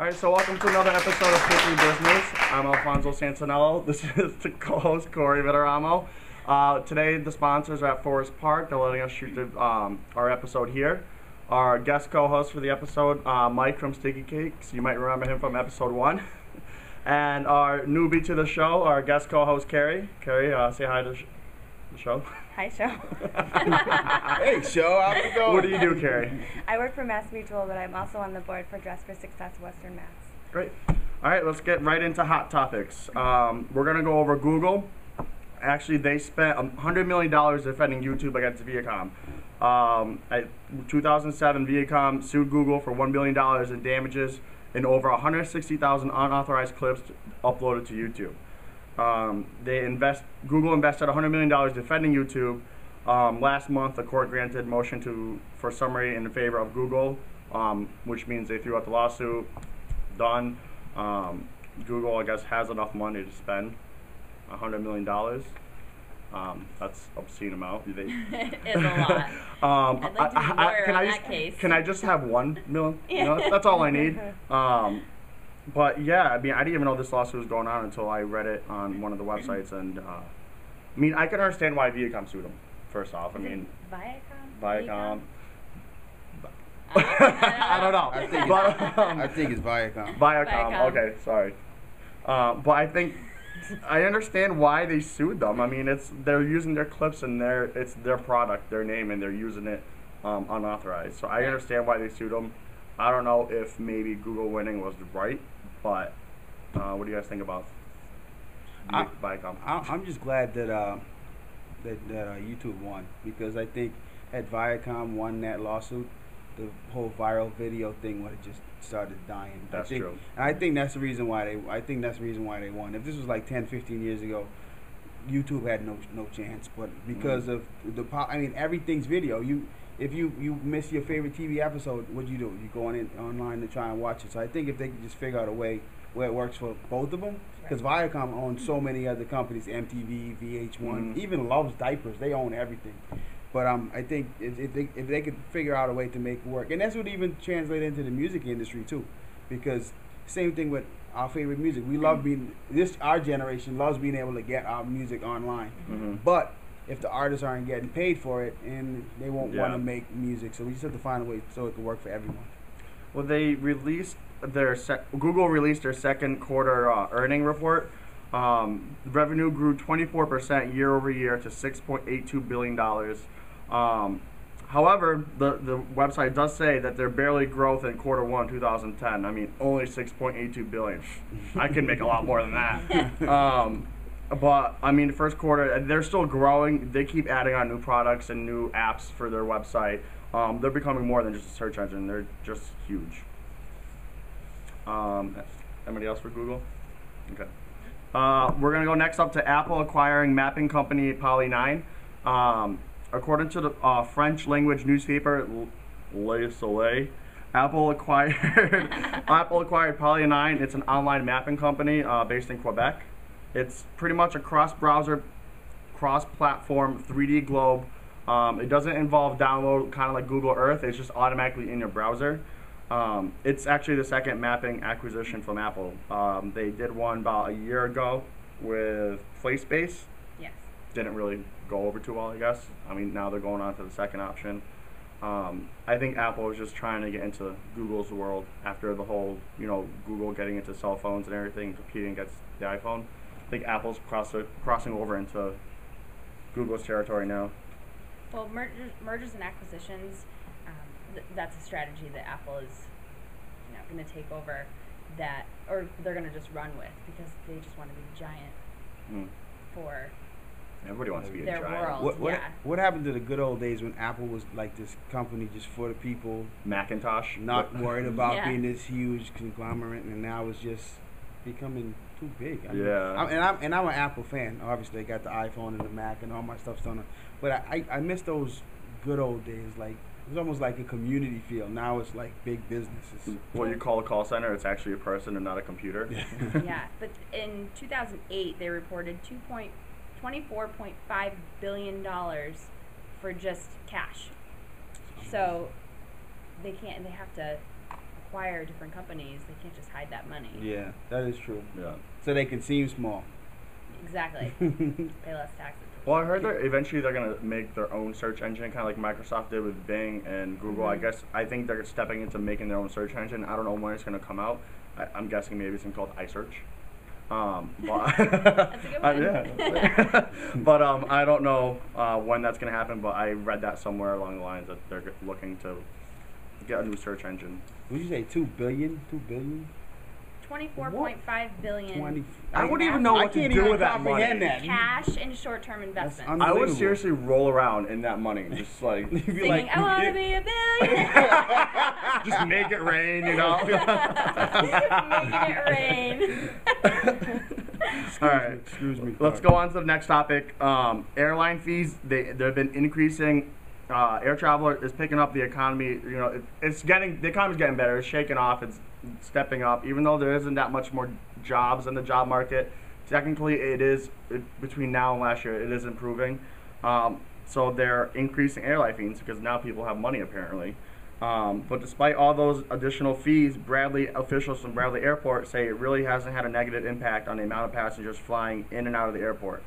All right, so welcome to another episode of Businews. I'm Alfonso Santinello. This is the co-host, Corey Vittoramo. Today, the sponsors are at Forest Park. They're letting us shoot our episode here. Our guest co-host for the episode, Mike from Sticky Cakes. You might remember him from episode 1. And our newbie to the show, our guest co-host, Carrie. Carrie, say hi to the show. Hi, Show. Hey, Show, how's it going? What do you do, Carrie? I work for Mass Mutual, but I'm also on the board for Dress for Success Western Mass. Great. All right, let's get right into hot topics. We're going to go over Google. Actually, they spent $100 million defending YouTube against Viacom. In 2007, Viacom sued Google for $1 billion in damages and over 160,000 unauthorized clips uploaded to YouTube. Google invested $100 million defending YouTube. Last month, the court granted motion for summary in favor of Google, which means they threw out the lawsuit. Done. Google, I guess, has enough money to spend $100 million. That's obscene amount. It's a lot. I'd like to be lawyer in that case. Can I just have $1 million? Yeah. You know, that's all I need. But yeah, I mean, I didn't even know this lawsuit was going on until I read it on one of the websites, and I mean, I can understand why Viacom sued them. First off, I mean, Viacom. I don't know. I think it's Viacom. Viacom. Okay, sorry. But I think I understand why they sued them. I mean, they're using their clips and it's their product, their name, and they're using it unauthorized. So I understand why they sued them. I don't know if maybe Google winning was right, but what do you guys think about Viacom? I'm just glad that YouTube won, because I think had Viacom won that lawsuit, the whole viral video thing would have just started dying. That's true. And I think that's the reason why they won. If this was like 10, 15 years ago, YouTube had no chance. But because of everything's video. If you miss your favorite TV episode, what do? You go online to try and watch it. So I think if they could just figure out a way where it works for both of them, because Viacom owns so many other companies, MTV, VH1, even Love's Diapers, they own everything. But I think if they could figure out a way to make it work, and that's what even translate into the music industry too, because same thing with our favorite music. We love our generation loves being able to get our music online, but if the artists aren't getting paid for it, and they won't want to make music, so we just have to find a way so it can work for everyone. Well, they released Google released their second quarter earning report. Revenue grew 24% year over year to $6.82 billion. However, the website does say that they're barely growth in quarter 1 2010. I mean, only $6.82 billion. I can make a lot more than that. But I mean, the first quarter, they're still growing. They keep adding on new products and new apps for their website. They're becoming more than just a search engine. They're just huge. Anybody else for Google? Okay. We're going to go next up to Apple acquiring mapping company Poly9. According to the French language newspaper Le Soleil, Apple acquired Poly9. It's an online mapping company based in Quebec. It's pretty much a cross-browser, cross-platform 3D globe. It doesn't involve download, kind of like Google Earth. It's just automatically in your browser. It's actually the second mapping acquisition from Apple. They did one about a year ago with PlaySpace. Yes. Didn't really go over too well, I guess. I mean, now they're going on to the second option. I think Apple is just trying to get into Google's world after the whole, Google getting into cell phones and everything, competing against the iPhone. I think Apple's crossing over into Google's territory now. Well, mergers and acquisitions, that's a strategy that Apple is, going to take over or they're going to just run with, because they just want to be giant for everybody wants to be their a giant. world. What happened to the good old days when Apple was like this company just for the people, Macintosh, not worried about being this huge conglomerate, and now it's just becoming too big. I'm an Apple fan. Obviously, I got the iPhone and the Mac and all my stuff's on it. But I miss those good old days. Like, it was almost like a community feel. Now it's like big businesses. What you call a call center, it's actually a person and not a computer. Yeah, but in 2008, they reported $24.5 billion for just cash. So they have to acquire different companies, they can't just hide that money. Yeah, that is true. Yeah. So they can seem small. Exactly. Pay less taxes. Well, I heard that eventually they're gonna make their own search engine, kind of like Microsoft did with Bing and Google. I think they're stepping into making their own search engine. I don't know when it's gonna come out. I'm guessing maybe it's called iSearch. But That's a good one. yeah. But I don't know when that's gonna happen. But I read that somewhere along the lines that they're looking to get a new search engine. What did you say? 2 billion? 2 billion? 24.5 billion 20. I wouldn't even know I what to can't do even with that money. comprehend that. cash and short-term investments. un- I would Unbelievable. seriously roll around in that money, just like You'd be Singing, like, I want to be a billionaire. just make it rain, you know. Making it rain. All right. Excuse me. Let's go on to the next topic. Airline fees. They've been increasing. Air travel is picking up. The economy, you know, the economy's getting better. It's shaking off. It's stepping up. Even though there isn't that much more jobs in the job market, technically between now and last year, it is improving. So they're increasing airline fees because now people have money apparently. But despite all those additional fees, officials from Bradley Airport say it really hasn't had a negative impact on the amount of passengers flying in and out of the airport.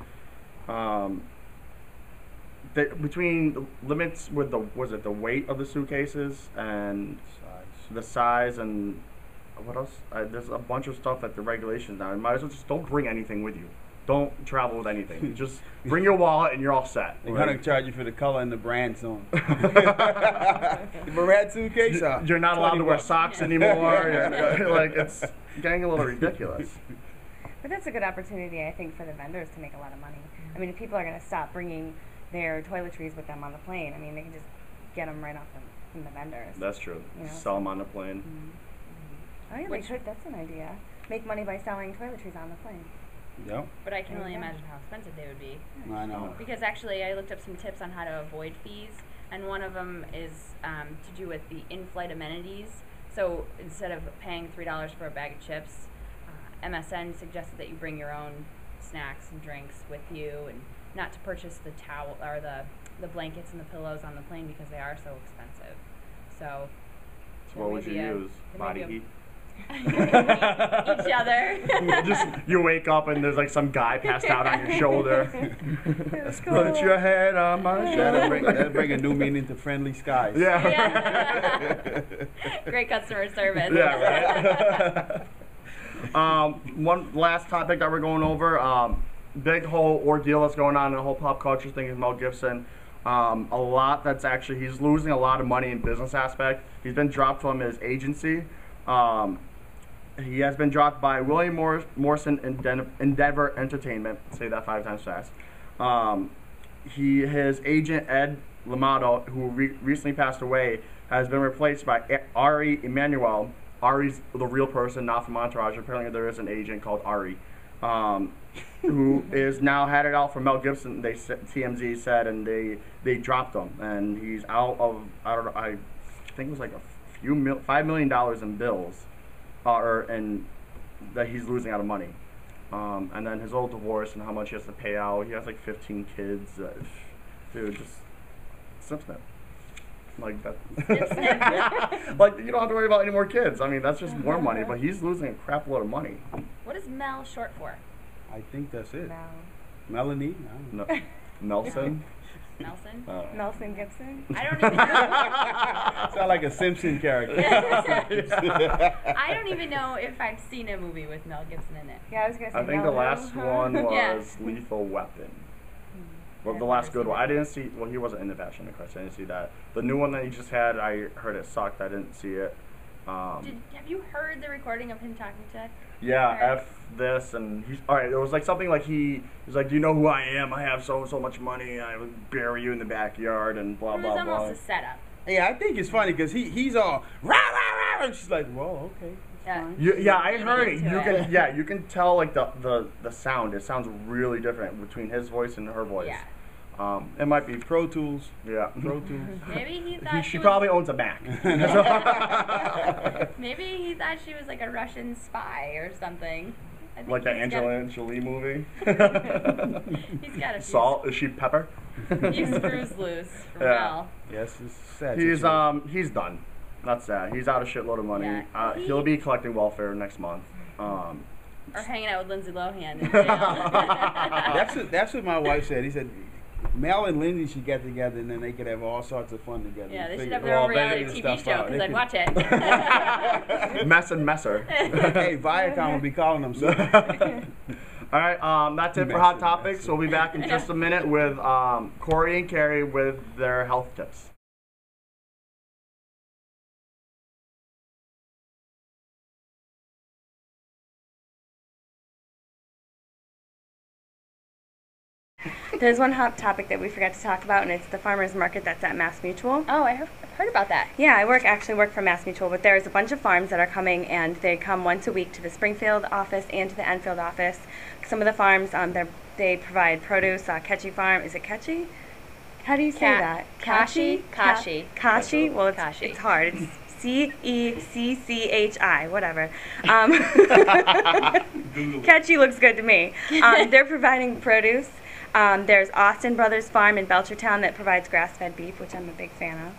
Between the limits with the weight of the suitcases and the size and what else? There's a bunch of stuff that the regulations now. You might as well just don't bring anything with you. Don't travel with anything. Just bring your wallet and you're all set. They're gonna charge you for the color and the brand soon. The red suitcase. You're not allowed to wear socks anymore. Like it's getting a little ridiculous. But that's a good opportunity, I think, for the vendors to make a lot of money. I mean, if people are going to stop bringing their toiletries with them on the plane, I mean, they can just get them right off from the vendors. That's true. You know, Sell them on the plane. Oh, yeah, they could. That's an idea. Make money by selling toiletries on the plane. Yep. But I can only imagine how expensive they would be. I know. Because actually, I looked up some tips on how to avoid fees, and one of them is to do with the in-flight amenities. So instead of paying $3 for a bag of chips, MSN suggested that you bring your own snacks and drinks with you, and not to purchase the towel or the blankets and the pillows on the plane because they are so expensive. So What would you use? there may Body be a- heat? each other. Just you wake up and there's like some guy passed out on your shoulder. That's Put your head on my shoulder. That'll bring a new meaning to friendly skies. Yeah. Yeah. Great customer service. Yeah, right. One last topic that we're going over, big whole ordeal that's going on in the whole pop culture thing is Mel Gibson. A lot that's actually, he's losing a lot of money in business aspect. He's been dropped from his agency. He has been dropped by William Morrison Endeavor Entertainment. Say that 5 times fast. His agent Ed Lamato, who recently passed away, has been replaced by Ari Emanuel. Ari's the real person, not from Entourage. Apparently, there is an agent called Ari, who is now had it out for Mel Gibson. TMZ said, and they dropped him, and he's out of I think it was like $5 million in bills, and that he's losing out of money. And then his old divorce and how much he has to pay out. He has like 15 kids. Dude, just snip. Like that. Like you don't have to worry about any more kids. I mean, that's just more money. But he's losing a crap load of money. What is Mel short for? I think that's it. Mel. Melanie? No, Nelson. Nelson? Nelson Gibson? I don't even know. Sound like a Simpson character. I don't even know if I've seen a movie with Mel Gibson in it. Yeah, I was going to say I think the Mel last Who. one Yeah. was Lethal Weapon. Well, I've the never last good seen one. it. I didn't see. Well, he wasn't in the Passion of the Christ. I didn't see that. The new one that he just had, I heard it sucked. I didn't see it. Have you heard the recording of him talking to? Yeah, Alright. F this and he's all right. It was like something like he was like, "Do you know who I am? I have so much money. I would bury you in the backyard and blah It was blah blah." almost a setup. Yeah, I think it's funny because he's all rah rah rah, and she's like, "Well, okay." Yeah. Yeah, I heard it. Into You it. can you can tell like the sound. It sounds really different between his voice and her voice. Yeah. It might be Pro Tools. yeah. Pro Tools. Maybe he thought She was- probably owns a Mac. Maybe he thought she was like a Russian spy or something. I think Like that he's got- Angelina Jolie movie. He's got a few, Salt? Is she pepper? few screws loose from Yeah. Mel. Yes, it's sad. He's situation. he's done. That's sad. He's out a shitload of money. Yeah. He'll be collecting welfare next month. Or hanging out with Lindsay Lohan in jail. That's what my wife said. He said, Mel and Lindsay should get together, and then they could have all sorts of fun together. Yeah, they should Figure- have their own Well, reality they- TV show because I'd watch it. Mess and Messer. Hey, Viacom will be calling them soon. All right, that's it for Hot Topics. We'll be back in just a minute with Corey and Carrie with their health tips. There's one hot topic that we forgot to talk about, and it's the farmers market that's at Mass Mutual. Oh, I've heard about that. Yeah, I actually work for Mass Mutual, but there's a bunch of farms that are coming, and they come once a week to the Springfield office and to the Enfield office. Some of the farms, they provide produce. Ketchy Farm, is it Ketchy? How do you say that? Kashi? Kashi. Kashi? Well, Kashi. it's hard. It's Cecchi, whatever. Catchy looks good to me. They're providing produce. There's Austin Brothers Farm in Belchertown that provides grass-fed beef, which I'm a big fan of.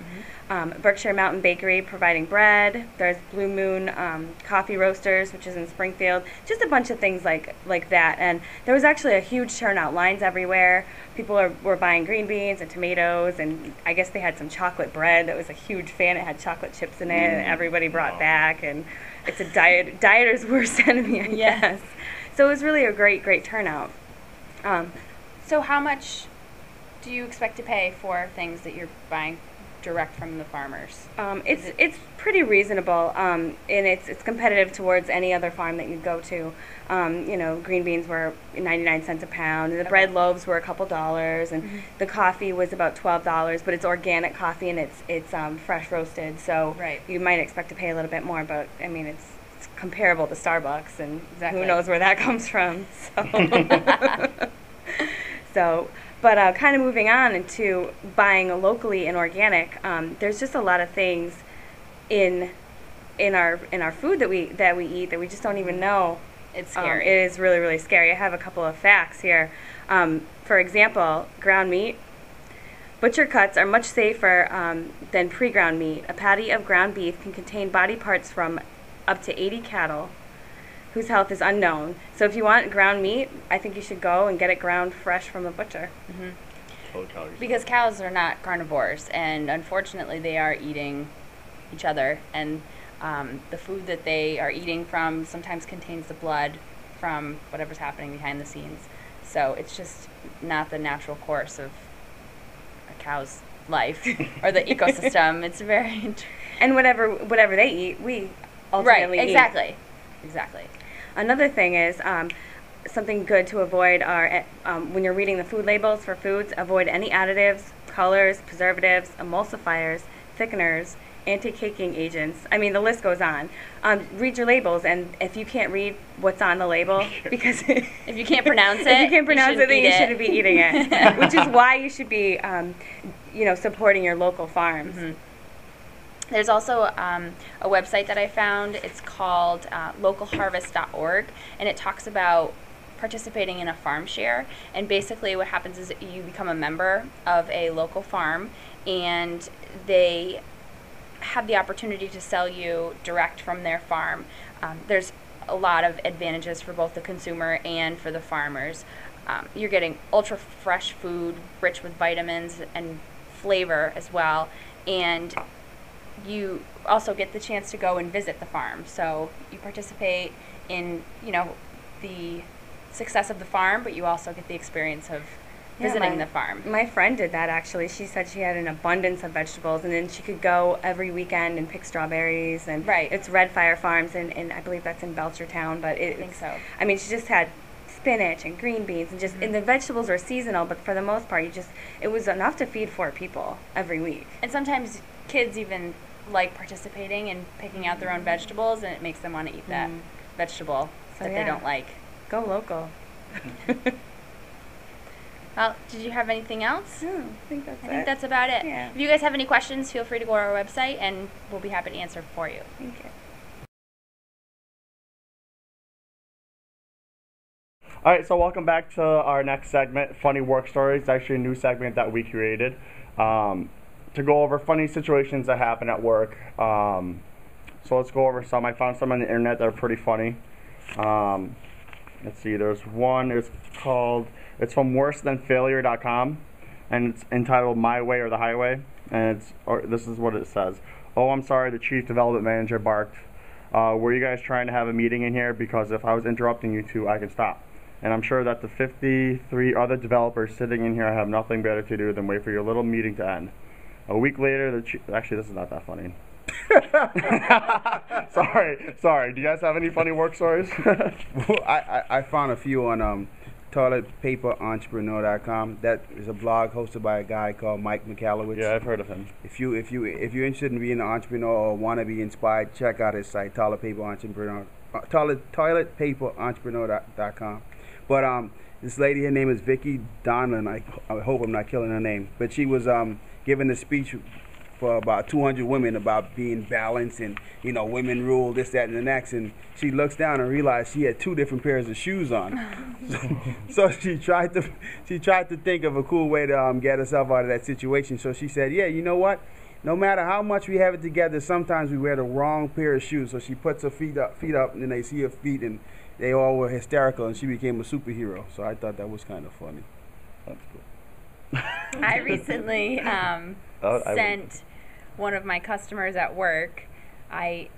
Berkshire Mountain Bakery providing bread. There's Blue Moon Coffee Roasters, which is in Springfield. Just a bunch of things like that. And there was actually a huge turnout, lines everywhere. People were buying green beans and tomatoes, and I guess they had some chocolate bread that was a huge fan. It had chocolate chips in it, and everybody brought back. And it's a dieter's worst enemy, I guess. So it was really a great turnout. So how much do you expect to pay for things that you're buying direct from the farmers? It's pretty reasonable, and it's competitive towards any other farm that you go to. Green beans were 99 cents a pound, and the bread loaves were a couple dollars, and the coffee was about $12, but it's organic coffee and it's fresh roasted, so you might expect to pay a little bit more, but I mean it's comparable to Starbucks, and who knows where that comes from. But kind of moving on into buying locally and organic, there's just a lot of things in our food that we eat that we just don't even know. It's scary. It is really scary. I have a couple of facts here. For example, ground meat. Butcher cuts are much safer than pre-ground meat. A patty of ground beef can contain body parts from up to 80 cattle whose health is unknown. So if you want ground meat, I think you should go and get it ground fresh from a butcher. Because cows are not carnivores, and unfortunately they are eating each other, and the food that they are eating from sometimes contains the blood from whatever's happening behind the scenes. So it's just not the natural course of a cow's life or the ecosystem. It's very and whatever they eat, we ultimately eat. Exactly. Another thing is something good to avoid are when you're reading the food labels for foods, avoid any additives, colors, preservatives, emulsifiers, thickeners, anti-caking agents. I mean, the list goes on. Read your labels, and if you can't read what's on the label, because if you can't pronounce it, then you shouldn't be eating it. Which is why you should be, supporting your local farms. There's also a website that I found. It's called localharvest.org, and it talks about participating in a farm share. And basically what happens is you become a member of a local farm, and they have the opportunity to sell you direct from their farm. There's a lot of advantages for both the consumer and for the farmers. You're getting ultra fresh food, rich with vitamins and flavor as well, and you also get the chance to go and visit the farm. So you participate in, the success of the farm, but you also get the experience of visiting the farm. My friend did that, actually. She said she had an abundance of vegetables, and then she could go every weekend and pick strawberries. And it's Red Fire Farms, and I believe that's in Belchertown. But I think so. I mean, she just had spinach and green beans, and and the vegetables are seasonal, but for the most part, it was enough to feed 4 people every week. And sometimes kids even like participating and picking out their own vegetables, and it makes them want to eat that vegetable that they don't like. Go local. Well, did you have anything else? No, I think that's about it. Yeah. If you guys have any questions, feel free to go to our website, and we'll be happy to answer for you. Thank you. All right, so welcome back to our next segment, Funny Work Stories. It's actually a new segment that we created. to go over funny situations that happen at work. So let's go over some. I found some on the internet that are pretty funny. Let's see, there's one, it's from worsethanfailure.com, and it's entitled My Way or the Highway, and this is what it says. Oh, I'm sorry, the chief development manager barked. Were you guys trying to have a meeting in here? Because if I was interrupting you two, I can stop. And I'm sure that the 53 other developers sitting in here have nothing better to do than wait for your little meeting to end. A week later, actually, this is not that funny. sorry. Do you guys have any funny work stories? Well, I found a few on toiletpaperentrepreneur.com. That is a blog hosted by a guy called Mike McAllowitz. Yeah, I've heard of him. If you're interested in being an entrepreneur or want to be inspired, check out his site, toiletpaperentrepreneur.com. But this lady, her name is Vicky Donlin. I hope I'm not killing her name. But she was giving a speech for about 200 women about being balanced and, you know, women rule, this, that, and the next. And she looks down and realized she had 2 different pairs of shoes on. So she tried to think of a cool way to get herself out of that situation. So she said, yeah, you know what? No matter how much we have it together, sometimes we wear the wrong pair of shoes. So she puts her feet up, and then they see her feet, and they all were hysterical, and she became a superhero. So I thought that was kind of funny. That's cool. I recently sent one of my customers at work. In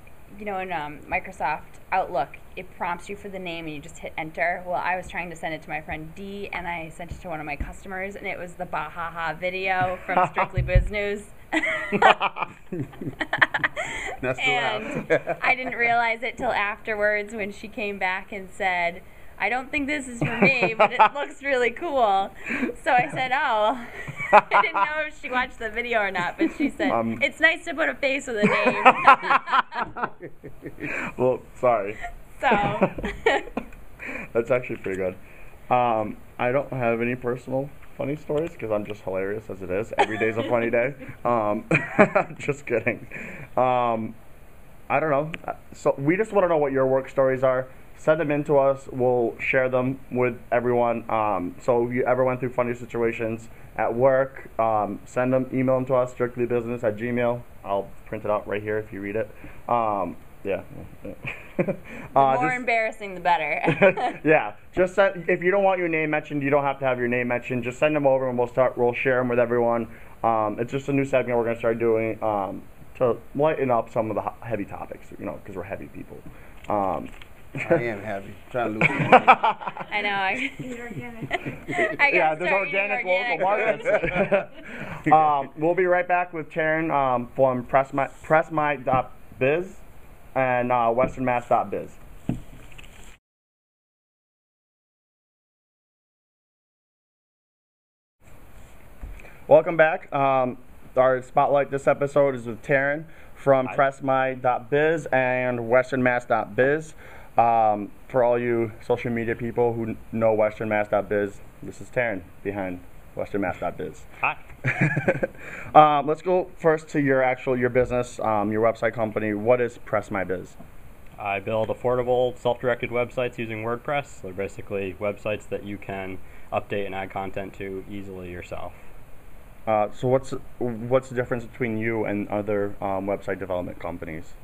Microsoft Outlook, it prompts you for the name and you just hit enter. Well, I was trying to send it to my friend Dee, and I sent it to one of my customers, and it was the Bahaha video from Strictly Businews. That's and I didn't realize it till afterwards when she came back and said, I don't think this is for me, but it looks really cool. So I said, oh. I didn't know if she watched the video or not, but she said, it's nice to put a face with a name. Well, sorry. So. That's actually pretty good. I don't have any personal funny stories because I'm just hilarious as it is. Every day's a funny day. Just kidding. I don't know. So we just want to know what your work stories are. Send them in to us. We'll share them with everyone. So if you ever went through funny situations at work, send them, email them to us, strictlybusiness@gmail.com. I'll print it out right here if you read it. Yeah. The more embarrassing, the better. Yeah. Just send, if you don't want your name mentioned, you don't have to have your name mentioned. Just send them over, and we'll share them with everyone. It's just a new segment we're going to start doing to lighten up some of the heavy topics, because we're heavy people. I am happy. Trying to lose weight. I know. Eat organic. Yeah, there's organic local markets. We'll be right back with Karen from PressMy.biz and WesternMass.biz. Welcome back. Our spotlight this episode is with Taryn from PressMy.biz and WesternMass.biz. For all you social media people who know WesternMass.biz, this is Taryn behind WesternMass.biz. Hi. Let's go first to your business, your website company. What is PressMyBiz? I build affordable self-directed websites using WordPress. They're basically websites that you can update and add content to easily yourself. So what's the difference between you and other website development companies?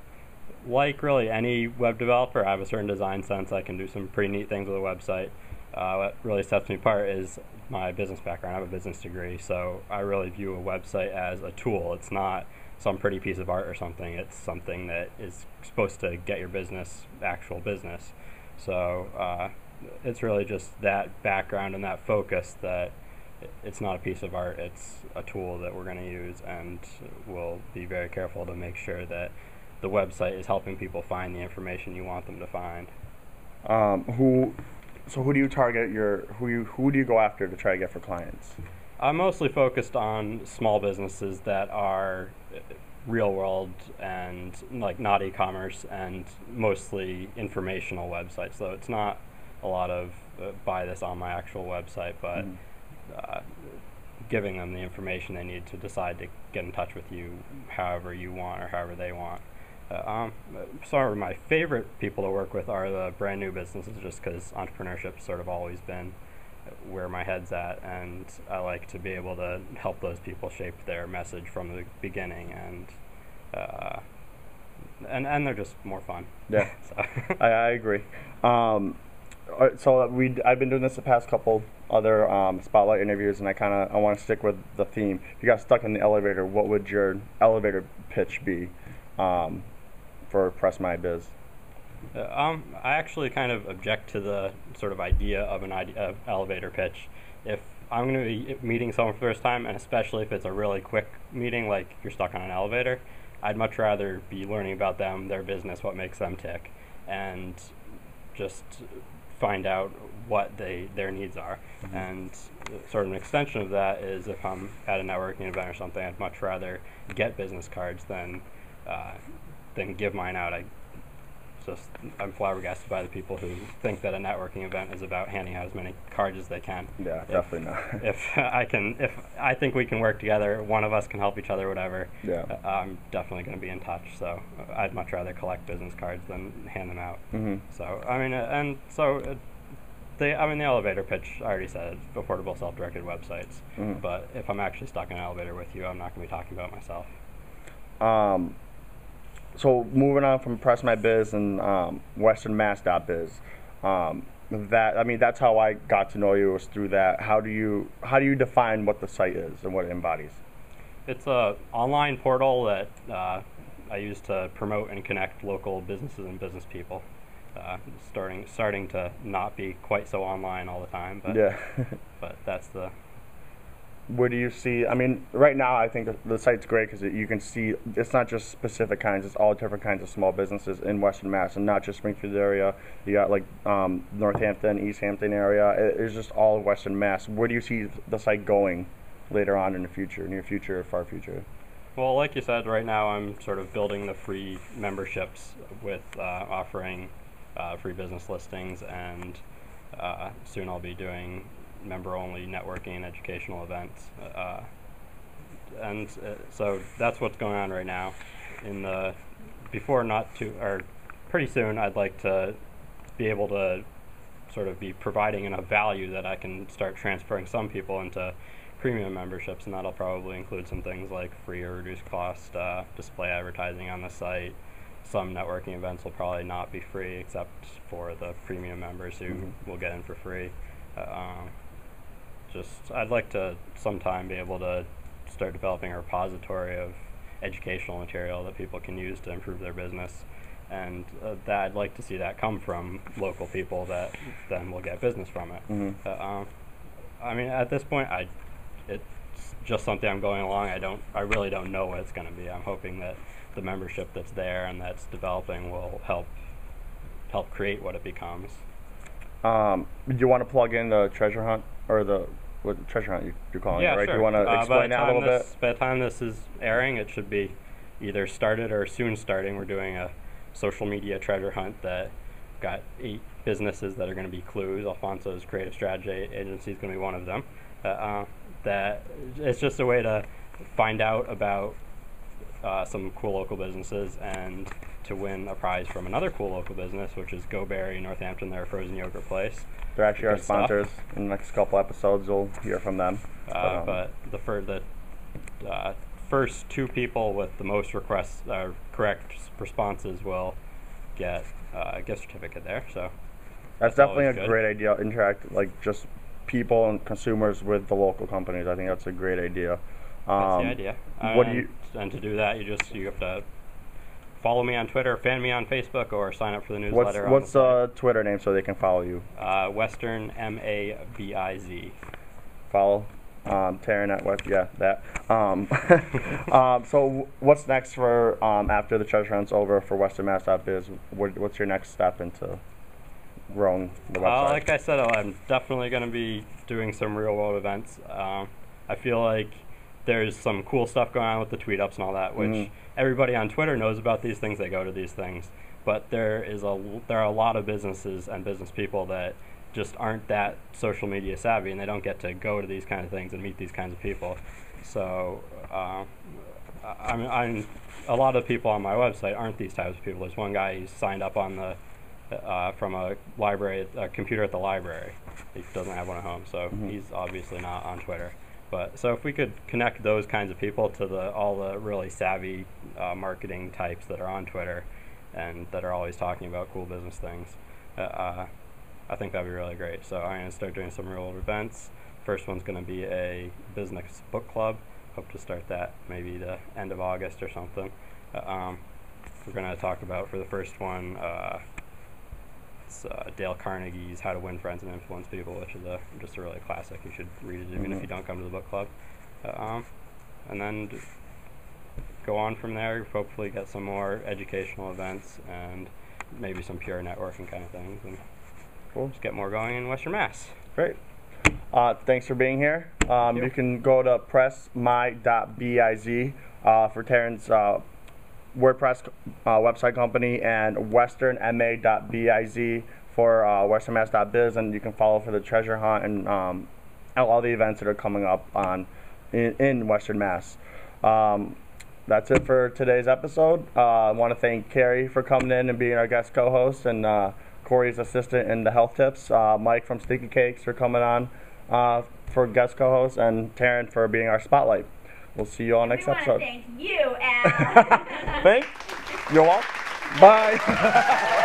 Like really any web developer, I have a certain design sense. I can do some pretty neat things with a website. What really sets me apart is my business background. I have a business degree, so I really view a website as a tool. It's not some pretty piece of art or something. It's something that is supposed to get your actual business. So it's really just that background and that focus that it's not a piece of art. It's a tool that we're going to use, and we'll be very careful to make sure that the website is helping people find the information you want them to find. Who do you target who do you go after to try to get for clients? I'm mostly focused on small businesses that are real world and like not e-commerce, and mostly informational websites. So it's not a lot of buy this on my actual website, but giving them the information they need to decide to get in touch with you however you want or however they want. Some of my favorite people to work with are the brand new businesses, just because entrepreneurship's sort of always been where my head's at, and I like to be able to help those people shape their message from the beginning, and they're just more fun. Yeah, So. I agree. So I've been doing this the past couple other spotlight interviews, and I want to stick with the theme. If you got stuck in the elevator, what would your elevator pitch be for Press My Biz? I actually kind of object to the sort of idea of an elevator pitch. If I'm going to be meeting someone for the first time, and especially if it's a really quick meeting, like you're stuck on an elevator, I'd much rather be learning about them, their business, what makes them tick, and just find out what their needs are. Mm-hmm. And sort of an extension of that is if I'm at a networking event or something, I'd much rather get business cards than give mine out. I'm flabbergasted by the people who think that a networking event is about handing out as many cards as they can. Yeah, definitely not. If I think we can work together, one of us can help each other, whatever. Yeah. I'm definitely going to be in touch. So I'd much rather collect business cards than hand them out. Mm-hmm. So the elevator pitch, I already said, it's affordable self-directed websites. Mm-hmm. But if I'm actually stuck in an elevator with you, I'm not going to be talking about myself. So moving on from Press My Biz and westernmass.biz, that's how I got to know you, was through that. How do you define what the site is and what it embodies? It's a online portal that I use to promote and connect local businesses and business people. Starting to not be quite so online all the time, but yeah. But that's the. Where do you see? Right now I think the site's great because you can see it's not just specific kinds; it's all different kinds of small businesses in Western Mass, and not just Springfield area. You got like Northampton, East Hampton area. It's just all of Western Mass. Where do you see the site going later on in the future, near future, or far future? Well, like you said, right now I'm sort of building the free memberships with offering free business listings, and soon I'll be doing member-only networking and educational events, so that's what's going on right now. Pretty soon, I'd like to be able to sort of be providing enough value that I can start transferring some people into premium memberships, and that'll probably include some things like free or reduced cost display advertising on the site. Some networking events will probably not be free except for the premium members who Mm-hmm. will get in for free. I'd like to sometime be able to start developing a repository of educational material that people can use to improve their business, and that I'd like to see that come from local people that then will get business from it. Mm-hmm. At this point, it's just something I'm going along. I really don't know what it's going to be. I'm hoping that the membership that's there and that's developing will help create what it becomes. Do you want to plug in the treasure hunt, or what treasure hunt you're calling it, right? Sure. Do you want to explain that a little bit? By the time this is airing, it should be either started or soon starting. We're doing a social media treasure hunt that got 8 businesses that are going to be clues. Alfonso's creative strategy agency is going to be one of them. That it's just a way to find out about some cool local businesses and to win a prize from another cool local business, which is Go Berry Northampton. They're a frozen yogurt place. They're actually our Good stuff. sponsors. In the next couple episodes, you'll hear from them. But the first 2 people with the most correct responses will get a gift certificate there. So That's definitely a always good. great idea. Interact, like, just people and consumers with the local companies. I think that's a great idea. That's the idea. What do you? And to do that, you have to follow me on Twitter, fan me on Facebook, or sign up for the newsletter. What's the Twitter name so they can follow you? Western MABIZ. Follow Taryn at West. Yeah, that. So what's next for after the treasure hunt's over for WesternMass.biz? What's your next step into growing the website? Like I said, I'm definitely going to be doing some real world events. I feel like there's some cool stuff going on with the tweet ups and all that, which everybody on Twitter knows about these things. They go to these things, but there are a lot of businesses and business people that just aren't that social media savvy, and they don't get to go to these kind of things and meet these kinds of people. So a lot of people on my website aren't these types of people. There's one guy who's signed up on the from a library, a computer at the library. He doesn't have one at home, so he's obviously not on Twitter. But so if we could connect those kinds of people to all the really savvy marketing types that are on Twitter and that are always talking about cool business things, I think that'd be really great. So I'm going to start doing some real events. First one's going to be a business book club. Hope to start that maybe the end of August or something. We're going to talk about, for the first one, it's Dale Carnegie's How to Win Friends and Influence People, which is just a really classic. You should read it even if you don't come to the book club. And then go on from there, hopefully get some more educational events and maybe some pure networking kind of things. And Cool. Just get more going in Western Mass. Great. Thanks for being here. You can go to pressmy.biz for Taryn's WordPress website company, and westernma.biz for westernmass.biz, and you can follow for the treasure hunt and all the events that are coming up in Western Mass. That's it for today's episode. I want to thank Carrie for coming in and being our guest co-host, and Corey's assistant in the health tips, Mike from Sticky Cakes for coming on for guest co-host, and Taryn for being our spotlight. We'll see you all next episode. Thank you, Al. Thanks. You're welcome. Bye.